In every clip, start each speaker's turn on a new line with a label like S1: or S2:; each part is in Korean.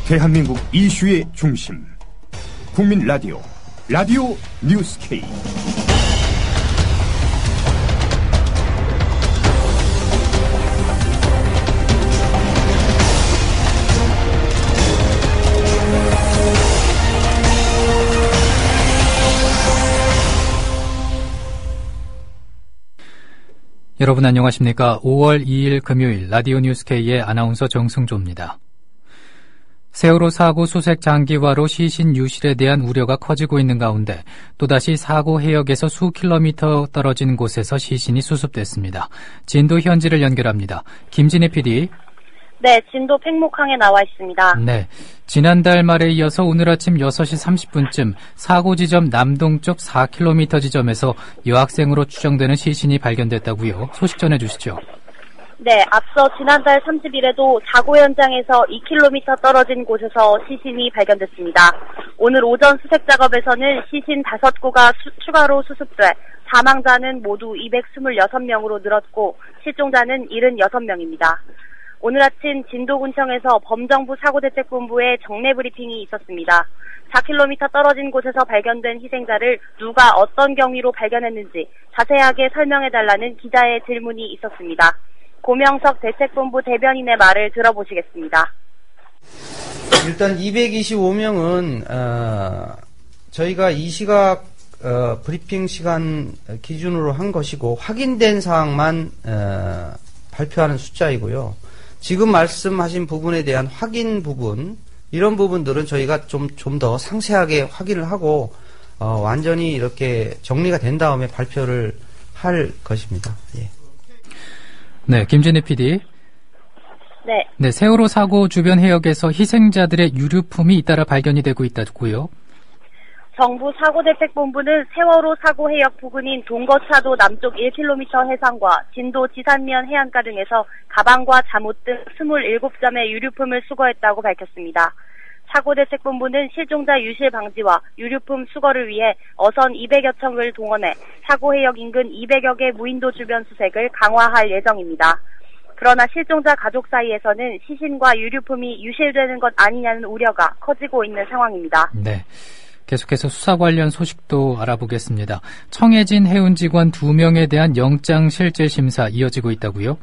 S1: 대한민국 이슈의 중심, 국민 라디오, 라디오 뉴스 K.
S2: 여러분 안녕하십니까? 5월 2일 금요일 라디오 뉴스 K의 아나운서 정승조입니다. 세월호 사고 수색 장기화로 시신 유실에 대한 우려가 커지고 있는 가운데 또다시 사고 해역에서 수 킬로미터 떨어진 곳에서 시신이 수습됐습니다. 진도 현지를 연결합니다. 김진희 PD.
S3: 네, 진도 팽목항에 나와 있습니다.
S2: 네, 지난달 말에 이어서 오늘 아침 6시 30분쯤 사고 지점 남동쪽 4km 지점에서 여학생으로 추정되는 시신이 발견됐다고요. 소식 전해주시죠.
S3: 네, 앞서 지난달 30일에도 사고 현장에서 2km 떨어진 곳에서 시신이 발견됐습니다. 오늘 오전 수색 작업에서는 시신 5구가 추가로 수습돼 사망자는 모두 226명으로 늘었고 실종자는 76명입니다. 오늘 아침 진도군청에서 범정부 사고대책본부에 정례 브리핑이 있었습니다. 4km 떨어진 곳에서 발견된 희생자를 누가 어떤 경위로 발견했는지 자세하게 설명해달라는 기자의 질문이 있었습니다. 고명석 대책본부 대변인의 말을 들어보시겠습니다.
S4: 일단 225명은 저희가 이 시각 브리핑 시간 기준으로 한 것이고 확인된 사항만 발표하는 숫자이고요. 지금 말씀하신 부분에 대한 확인 부분, 이런 부분들은 저희가 좀 더 상세하게 확인을 하고 완전히 이렇게 정리가 된 다음에 발표를 할 것입니다. 예.
S2: 네, 김진희 PD.
S3: 네,
S2: 세월호 사고 주변 해역에서 희생자들의 유류품이 잇따라 발견이 되고 있다고요?
S3: 정부 사고대책본부는 세월호 사고 해역 부근인 동거차도 남쪽 1km 해상과 진도 지산면 해안가 등에서 가방과 잠옷 등 27점의 유류품을 수거했다고 밝혔습니다. 사고대책본부는 실종자 유실 방지와 유류품 수거를 위해 어선 200여 척을 동원해 사고 해역 인근 200여 개 무인도 주변 수색을 강화할 예정입니다. 그러나 실종자 가족 사이에서는 시신과 유류품이 유실되는 것 아니냐는 우려가 커지고 있는 상황입니다.
S2: 네. 계속해서 수사 관련 소식도 알아보겠습니다. 청해진 해운 직원 2명에 대한 영장 실질 심사 이어지고 있다고요?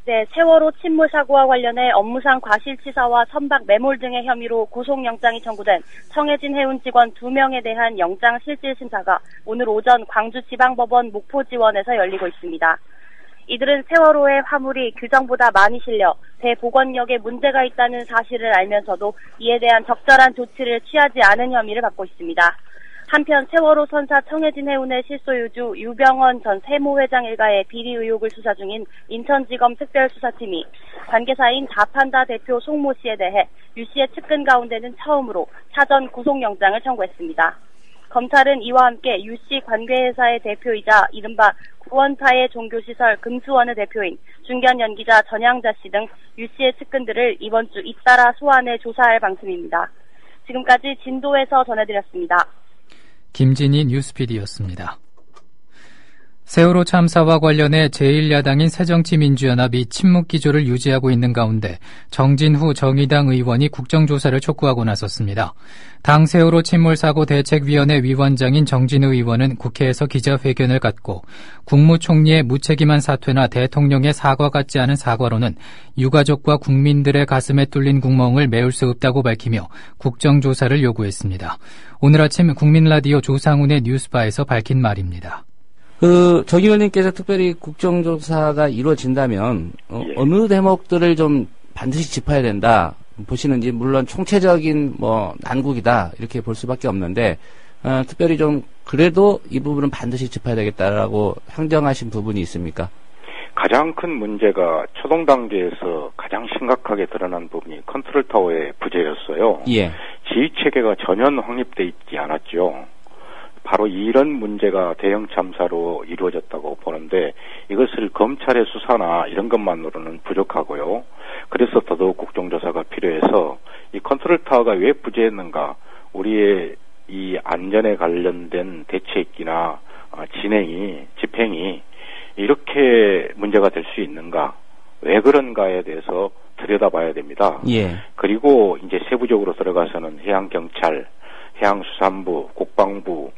S3: 네, 세월호 침몰 사고와 관련해 업무상 과실치사와 선박 매몰 등의 혐의로 구속영장이 청구된 청해진 해운 직원 2명에 대한 영장 실질 심사가 오늘 오전 광주지방법원 목포지원에서 열리고 있습니다. 이들은 세월호의 화물이 규정보다 많이 실려 대복원력에 문제가 있다는 사실을 알면서도 이에 대한 적절한 조치를 취하지 않은 혐의를 받고 있습니다. 한편 세월호 선사 청해진 해운의 실소유주 유병헌 전 세모회장 일가의 비리 의혹을 수사 중인 인천지검 특별수사팀이 관계사인 다판다 대표 송모 씨에 대해 유 씨의 측근 가운데는 처음으로 사전 구속영장을 청구했습니다. 검찰은 이와 함께 유 씨 관계회사의 대표이자 이른바 구원파의 종교시설 금수원의 대표인 중견 연기자 전향자 씨 등 유 씨의 측근들을 이번 주 잇따라 소환해 조사할 방침입니다. 지금까지 진도에서 전해드렸습니다.
S2: 김진희 뉴스PD였습니다. 세월호 참사와 관련해 제1야당인 새정치민주연합이 침묵기조를 유지하고 있는 가운데 정진후 정의당 의원이 국정조사를 촉구하고 나섰습니다. 당 세월호 침몰사고 대책위원회 위원장인 정진후 의원은 국회에서 기자회견을 갖고 국무총리의 무책임한 사퇴나 대통령의 사과 같지 않은 사과로는 유가족과 국민들의 가슴에 뚫린 구멍을 메울 수 없다고 밝히며 국정조사를 요구했습니다. 오늘 아침 국민라디오 조상훈의 뉴스바에서 밝힌 말입니다.
S5: 정 의원님께서 특별히 국정조사가 이루어진다면 어느 대목들을 좀 반드시 짚어야 된다 보시는지, 물론 총체적인 난국이다 이렇게 볼 수밖에 없는데 특별히 좀 그래도 이 부분은 반드시 짚어야 되겠다라고 향정하신 부분이 있습니까?
S6: 가장 큰 문제가 초동 단계에서 가장 심각하게 드러난 부분이 컨트롤타워의 부재였어요.
S5: 예.
S6: 지휘체계가 전혀 확립돼 있지 않았죠. 바로 이런 문제가 대형 참사로 이루어졌다고 보는데 이것을 검찰의 수사나 이런 것만으로는 부족하고요. 그래서 더더욱 국정조사가 필요해서 이 컨트롤타워가 왜 부재했는가, 우리의 이 안전에 관련된 대책이나 집행이 이렇게 문제가 될 수 있는가, 왜 그런가에 대해서 들여다봐야 됩니다.
S5: 예.
S6: 그리고 이제 세부적으로 들어가서는 해양경찰, 해양수산부, 국방부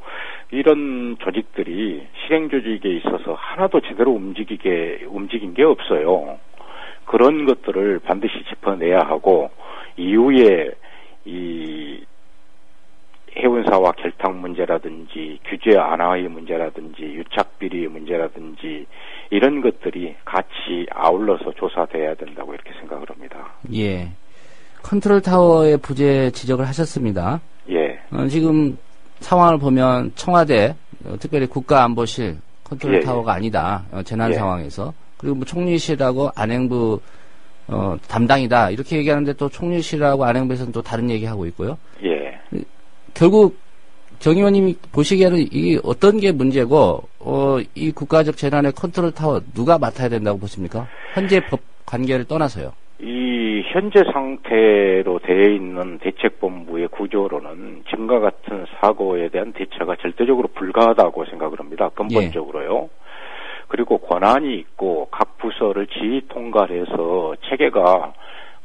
S6: 이런 조직들이 실행 조직에 있어서 하나도 제대로 움직인 게 없어요. 그런 것들을 반드시 짚어내야 하고 이후에 이 해운사와 결탁 문제라든지 규제 완화의 문제라든지 유착비리의 문제라든지 이런 것들이 같이 아울러서 조사돼야 된다고 이렇게 생각을 합니다.
S5: 예. 컨트롤 타워의 부재 지적을 하셨습니다.
S6: 예.
S5: 지금 상황을 보면 청와대, 특별히 국가안보실 컨트롤 타워가 아니다. 재난 상황에서. 그리고 뭐 총리실하고 안행부 담당이다. 이렇게 얘기하는데 또 총리실하고 안행부에서는 또 다른 얘기하고 있고요.
S6: 예.
S5: 결국 정 의원님이 보시기에는 이게 어떤 게 문제고 이 국가적 재난의 컨트롤 타워 누가 맡아야 된다고 보십니까? 현재 법 관계를 떠나서요.
S6: 이 현재 상태로 되어 있는 대책본부의 구조로는 지금과 같은 사고에 대한 대처가 절대적으로 불가하다고 생각을 합니다. 근본적으로요. 그리고 권한이 있고 각 부서를 지휘 통괄해서 체계가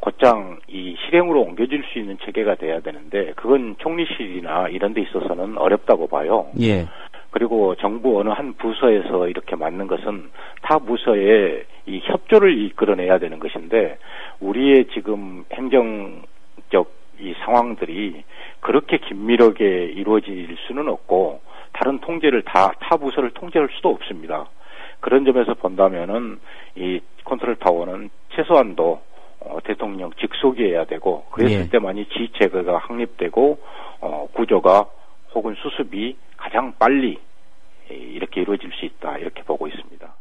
S6: 곧장 이 실행으로 옮겨질 수 있는 체계가 돼야 되는데 그건 총리실이나 이런 데 있어서는 어렵다고 봐요. 예. 그리고 정부 어느 한 부서에서 이렇게 맡는 것은 타 부서의 이 협조를 이끌어내야 되는 것인데 우리의 지금 행정적 이 상황들이 그렇게 긴밀하게 이루어질 수는 없고 다른 통제를 타 부서를 통제할 수도 없습니다. 그런 점에서 본다면은 이 컨트롤 타워는 최소한도 대통령 직속이어야 되고 그랬을 때만이 지휘체계가 확립되고 구조가 혹은 수습이 가장 빨리 이렇게 이루어질 수 있다 이렇게 보고 있습니다.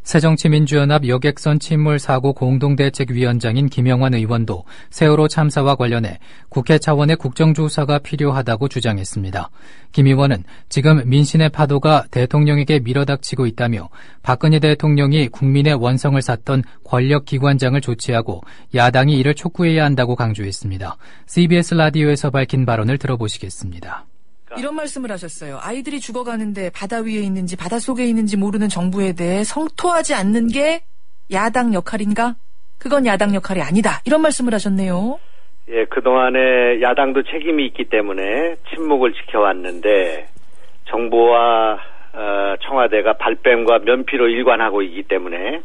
S2: 새정치민주연합 여객선 침몰 사고 공동대책위원장인 김영환 의원도 세월호 참사와 관련해 국회 차원의 국정조사가 필요하다고 주장했습니다. 김 의원은 지금 민심의 파도가 대통령에게 밀어닥치고 있다며 박근혜 대통령이 국민의 원성을 샀던 권력기관장을 조치하고 야당이 이를 촉구해야 한다고 강조했습니다. CBS 라디오에서 밝힌 발언을 들어보시겠습니다.
S7: 이런 말씀을 하셨어요. 아이들이 죽어가는데 바다 위에 있는지 바다 속에 있는지 모르는 정부에 대해 성토하지 않는 게 야당 역할인가? 그건 야당 역할이 아니다. 이런 말씀을 하셨네요.
S8: 예, 그동안에 야당도 책임이 있기 때문에 침묵을 지켜왔는데 정부와 청와대가 발뺌과 면피로 일관하고 있기 때문에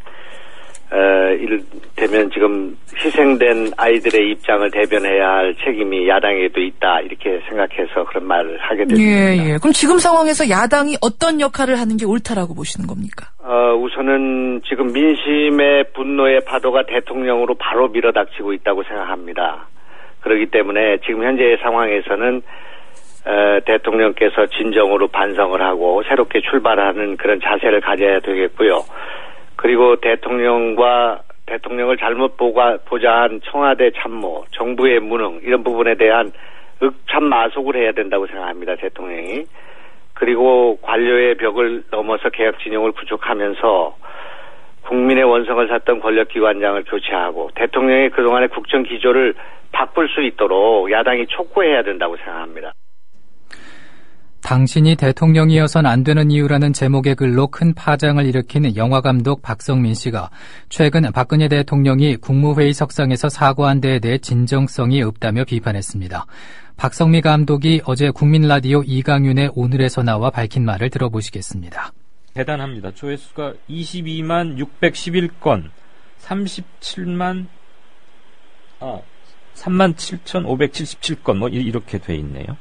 S8: 이를테면 지금 희생된 아이들의 입장을 대변해야 할 책임이 야당에도 있다 이렇게 생각해서 그런 말을 하게 됐습니다.
S7: 예. 그럼 지금 상황에서 야당이 어떤 역할을 하는 게 옳다라고 보시는 겁니까?
S8: 우선은 지금 민심의 분노의 파도가 대통령으로 바로 밀어닥치고 있다고 생각합니다. 그렇기 때문에 지금 현재의 상황에서는 대통령께서 진정으로 반성을 하고 새롭게 출발하는 그런 자세를 가져야 되겠고요. 그리고 대통령을 잘못 보좌한 청와대 참모, 정부의 무능 이런 부분에 대한 참마속을 해야 된다고 생각합니다. 대통령이. 그리고 관료의 벽을 넘어서 개혁 진영을 구축하면서 국민의 원성을 샀던 권력기관장을 교체하고 대통령의 그동안의 국정 기조를 바꿀 수 있도록 야당이 촉구해야 된다고 생각합니다.
S2: 당신이 대통령이어선 안 되는 이유라는 제목의 글로 큰 파장을 일으킨 영화감독 박성민 씨가 최근 박근혜 대통령이 국무회의 석상에서 사과한 데에 대해 진정성이 없다며 비판했습니다. 박성민 감독이 어제 국민라디오 이강윤의 오늘에서 나와 밝힌 말을 들어보시겠습니다.
S9: 대단합니다. 조회수가 22만 611건, 37,577건 이렇게 돼 있네요.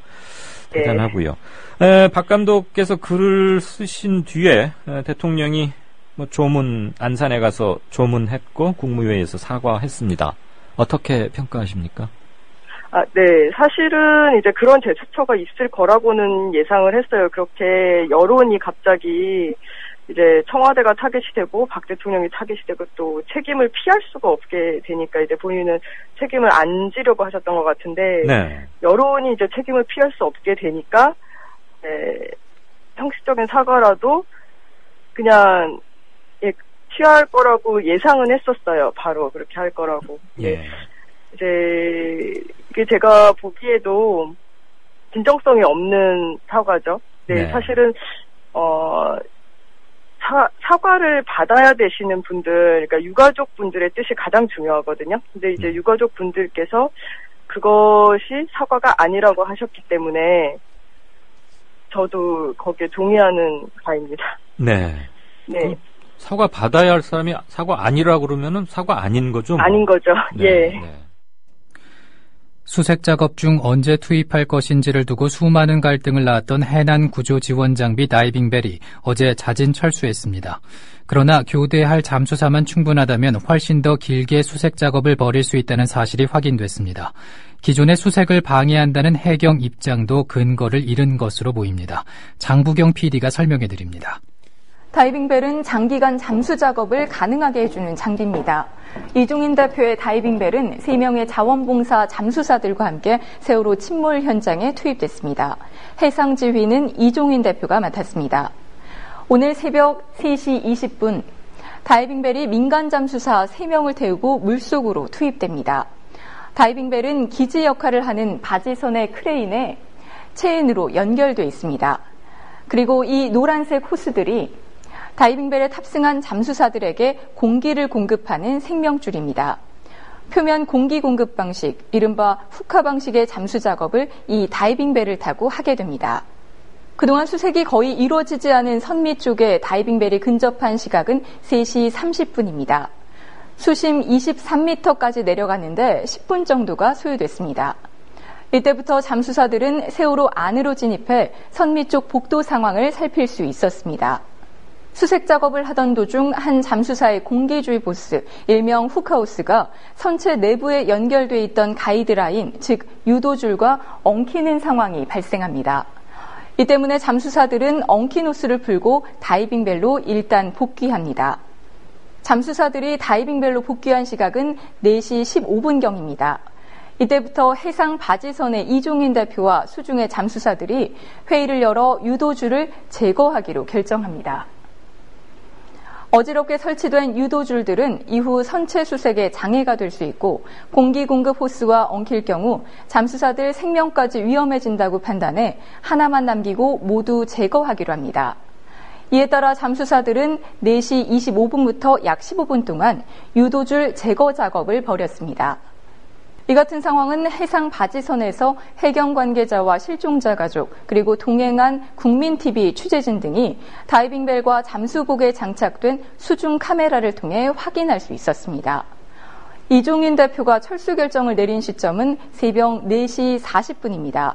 S9: 대단하고요. 박 감독께서 글을 쓰신 뒤에 대통령이 조문 안산에 가서 조문했고 국무회의에서 사과했습니다. 어떻게 평가하십니까?
S10: 네, 사실은 이제 그런 제스처가 있을 거라고는 예상을 했어요. 그렇게 여론이 갑자기 이제 청와대가 타겟이 되고 박 대통령이 타겟이 되고 또 책임을 피할 수가 없게 되니까 이제 본인은 책임을 안 지려고 하셨던 것 같은데 여론이 이제 책임을 피할 수 없게 되니까 형식적인 사과라도 그냥 취할 거라고 예상은 했었어요. 바로 그렇게 할 거라고. 이제 이게 제가 보기에도 진정성이 없는 사과죠. 사실은 사과를 받아야 되시는 분들, 그러니까 유가족 분들의 뜻이 가장 중요하거든요. 근데 이제 유가족 분들께서 그것이 사과가 아니라고 하셨기 때문에 저도 거기에 동의하는 바입니다.
S9: 네.
S10: 네.
S9: 사과 받아야 할 사람이 사과 아니라고 그러면은 사과 아닌 거죠? 뭐.
S10: 아닌 거죠.
S9: 네,
S10: 예.
S9: 네.
S2: 수색 작업 중 언제 투입할 것인지를 두고 수많은 갈등을 낳았던 해난 구조 지원 장비 다이빙벨이 어제 자진 철수했습니다. 그러나 교대할 잠수사만 충분하다면 훨씬 더 길게 수색 작업을 벌일 수 있다는 사실이 확인됐습니다. 기존의 수색을 방해한다는 해경 입장도 근거를 잃은 것으로 보입니다. 장부경 PD가 설명해드립니다.
S11: 다이빙벨은 장기간 잠수 작업을 가능하게 해주는 장비입니다. 이종인 대표의 다이빙벨은 3명의 자원봉사 잠수사들과 함께 세월호 침몰 현장에 투입됐습니다. 해상지휘는 이종인 대표가 맡았습니다. 오늘 새벽 3시 20분 다이빙벨이 민간 잠수사 3명을 태우고 물속으로 투입됩니다. 다이빙벨은 기지 역할을 하는 바지선의 크레인에 체인으로 연결돼 있습니다. 그리고 이 노란색 호스들이 다이빙벨에 탑승한 잠수사들에게 공기를 공급하는 생명줄입니다. 표면 공기 공급 방식, 이른바 훅카 방식의 잠수 작업을 이 다이빙벨을 타고 하게 됩니다. 그동안 수색이 거의 이루어지지 않은 선미 쪽에 다이빙벨이 근접한 시각은 3시 30분입니다. 수심 23m까지 내려갔는데 10분 정도가 소요됐습니다. 이때부터 잠수사들은 세월호 안으로 진입해 선미 쪽 복도 상황을 살필 수 있었습니다. 수색 작업을 하던 도중 한 잠수사의 공기주의 보스, 일명 훅하우스가 선체 내부에 연결돼 있던 가이드라인, 즉 유도줄과 엉키는 상황이 발생합니다. 이 때문에 잠수사들은 엉킨 호스를 풀고 다이빙벨로 일단 복귀합니다. 잠수사들이 다이빙벨로 복귀한 시각은 4시 15분경입니다. 이때부터 해상 바지선의 이종인 대표와 수중의 잠수사들이 회의를 열어 유도줄을 제거하기로 결정합니다. 어지럽게 설치된 유도줄들은 이후 선체 수색에 장애가 될 수 있고 공기 공급 호스와 엉킬 경우 잠수사들 생명까지 위험해진다고 판단해 하나만 남기고 모두 제거하기로 합니다. 이에 따라 잠수사들은 4시 25분부터 약 15분 동안 유도줄 제거 작업을 벌였습니다. 이 같은 상황은 해상 바지선에서 해경 관계자와 실종자 가족 그리고 동행한 국민TV 취재진 등이 다이빙벨과 잠수복에 장착된 수중 카메라를 통해 확인할 수 있었습니다. 이종인 대표가 철수 결정을 내린 시점은 새벽 4시 40분입니다.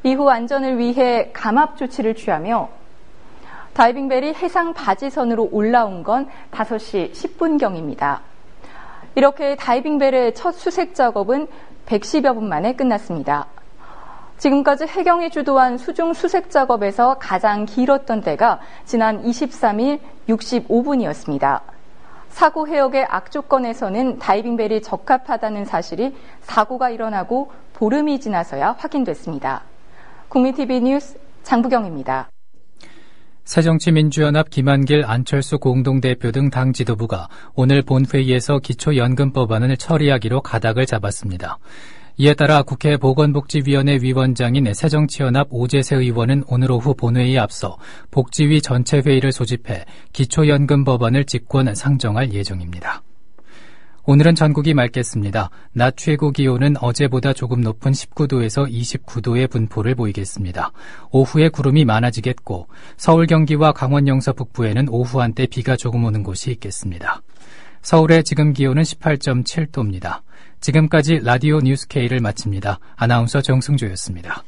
S11: 이후 안전을 위해 감압 조치를 취하며 다이빙벨이 해상 바지선으로 올라온 건 5시 10분경입니다. 이렇게 다이빙벨의 첫 수색 작업은 110여 분 만에 끝났습니다. 지금까지 해경이 주도한 수중 수색 작업에서 가장 길었던 때가 지난 23일 65분이었습니다. 사고 해역의 악조건에서는 다이빙벨이 적합하다는 사실이 사고가 일어나고 보름이 지나서야 확인됐습니다. 국민TV 뉴스 장부경입니다.
S2: 새정치민주연합 김한길, 안철수 공동대표 등 당 지도부가 오늘 본회의에서 기초연금법안을 처리하기로 가닥을 잡았습니다. 이에 따라 국회 보건복지위원회 위원장인 새정치연합 오재세 의원은 오늘 오후 본회의에 앞서 복지위 전체 회의를 소집해 기초연금법안을 직권 상정할 예정입니다. 오늘은 전국이 맑겠습니다. 낮 최고 기온은 어제보다 조금 높은 19도에서 29도의 분포를 보이겠습니다. 오후에 구름이 많아지겠고 서울, 경기와 강원 영서 북부에는 오후 한때 비가 조금 오는 곳이 있겠습니다. 서울의 지금 기온은 18.7도입니다. 지금까지 라디오 뉴스 K를 마칩니다. 아나운서 정승조였습니다.